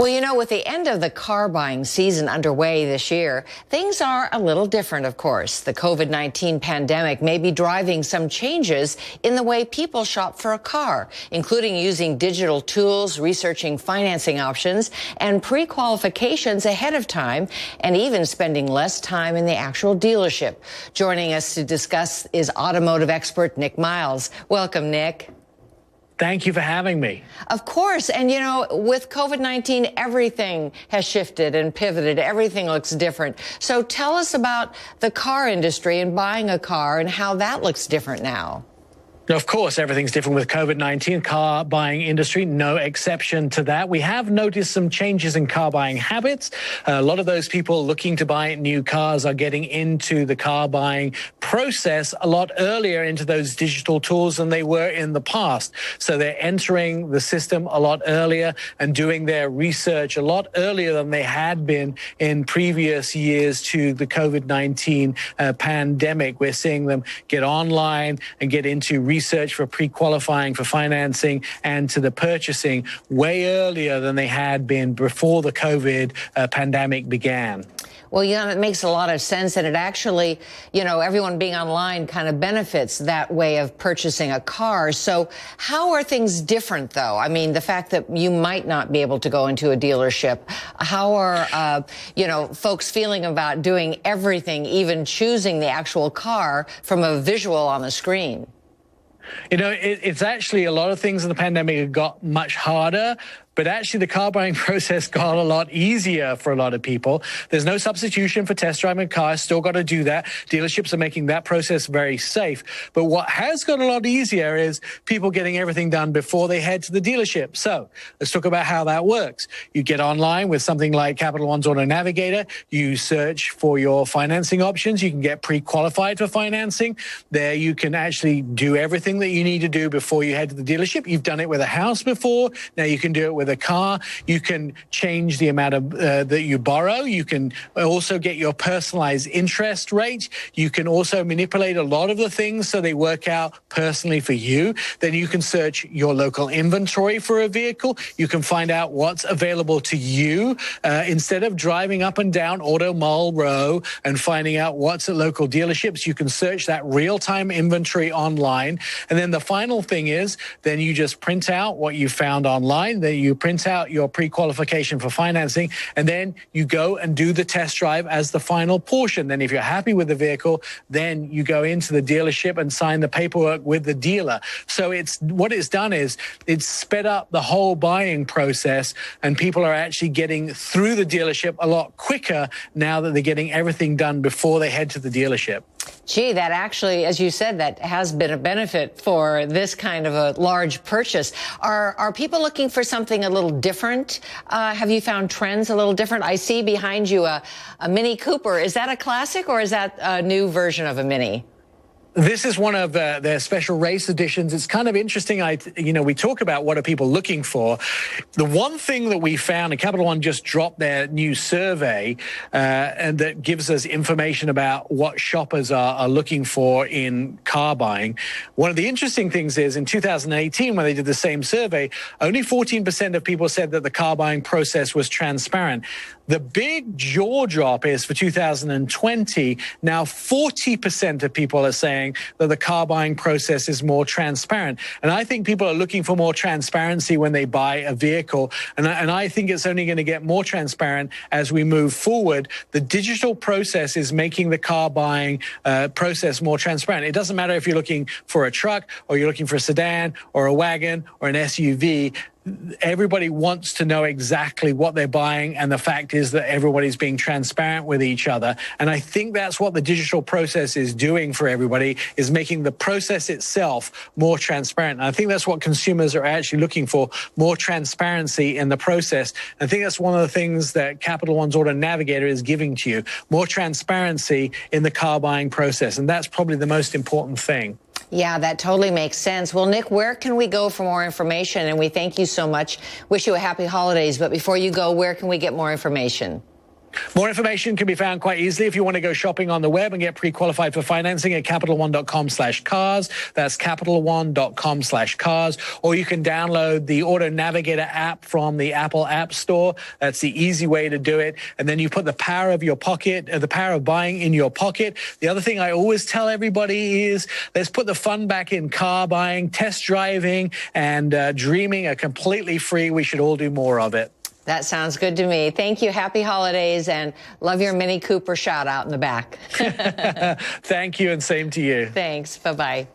Well, with the end of the car buying season underway this year, things are a little different, of course. The COVID-19 pandemic may be driving some changes in the way people shop for a car, including using digital tools, researching financing options, and pre-qualifications ahead of time, and even spending less time in the actual dealership. Joining us to discuss is automotive expert Nick Miles. Welcome, Nick. Thank you for having me. Of course. And, with COVID-19, everything has shifted and pivoted. Everything looks different. So tell us about the car industry and buying a car and how that looks different now. Of course, everything's different with COVID-19. Car buying industry, no exception to that. We have noticed some changes in car buying habits. A lot of those people looking to buy new cars are getting into the car buying process a lot earlier into those digital tools than they were in the past. So they're entering the system a lot earlier and doing their research a lot earlier than they had been in previous years to the COVID-19 pandemic. We're seeing them get online and get into research for pre-qualifying for financing and to the purchasing way earlier than they had been before the COVID pandemic began. Well, it makes a lot of sense, and it actually, everyone being online kind of benefits that way of purchasing a car. So how are things different, though? I mean, the fact that you might not be able to go into a dealership, how are, folks feeling about doing everything, even choosing the actual car from a visual on the screen? It's actually a lot of things in the pandemic have got much harder. But actually, the car buying process got a lot easier for a lot of people. There's no substitution for test driving a car. Still got to do that. Dealerships are making that process very safe. But what has got a lot easier is people getting everything done before they head to the dealership. So let's talk about how that works. You get online with something like Capital One's Auto Navigator. You search for your financing options. You can get pre-qualified for financing. There you can actually do everything that you need to do before you head to the dealership. You've done it with a house before. Now you can do it with a car. You can change the amount of that you borrow. You can also get your personalized interest rate. You can also manipulate a lot of the things so they work out personally for you. Then you can search your local inventory for a vehicle. You can find out what's available to you instead of driving up and down Auto Mall Row and finding out what's at local dealerships. You can search that real-time inventory online. And then the final thing is then you just print out what you found online. Then you print out your pre-qualification for financing, and then you go and do the test drive as the final portion. Then if you're happy with the vehicle, then you go into the dealership and sign the paperwork with the dealer. So what it's done is it's sped up the whole buying process, and people are actually getting through the dealership a lot quicker now that they're getting everything done before they head to the dealership. Gee, that actually, as you said, that has been a benefit for this kind of a large purchase. Are people looking for something a little different? Have you found trends a little different? I see behind you a Mini Cooper. Is that a classic or is that a new version of a Mini? This is one of their special race editions. It's kind of interesting. We talk about what are people looking for. The one thing that we found, and Capital One just dropped their new survey, and that gives us information about what shoppers are looking for in car buying. One of the interesting things is in 2018, when they did the same survey, only 14% of people said that the car buying process was transparent. The big jaw drop is for 2020. Now 40% of people are saying that the car buying process is more transparent. And I think people are looking for more transparency when they buy a vehicle. And I think it's only going to get more transparent as we move forward. The digital process is making the car buying process more transparent. It doesn't matter if you're looking for a truck or you're looking for a sedan or a wagon or an SUV. Everybody wants to know exactly what they're buying, and the fact is that everybody's being transparent with each other. And I think that's what the digital process is doing for everybody, is making the process itself more transparent. And I think that's what consumers are actually looking for, more transparency in the process. I think that's one of the things that Capital One's Auto Navigator is giving to you, more transparency in the car buying process. And that's probably the most important thing. Yeah, that totally makes sense. Well, Nick, where can we go for more information? And we thank you so much. Wish you a happy holidays. But before you go, where can we get more information? More information can be found quite easily if you want to go shopping on the web and get pre-qualified for financing at CapitalOne.com/cars. That's CapitalOne.com/cars. Or you can download the Auto Navigator app from the Apple App Store. That's the easy way to do it. And then you put the power of your pocket, the power of buying in your pocket. The other thing I always tell everybody is let's put the fun back in car buying. Test driving and dreaming are completely free. We should all do more of it. That sounds good to me. Thank you. Happy holidays, and love your Mini Cooper shout out in the back. Thank you, and same to you. Thanks. Bye-bye.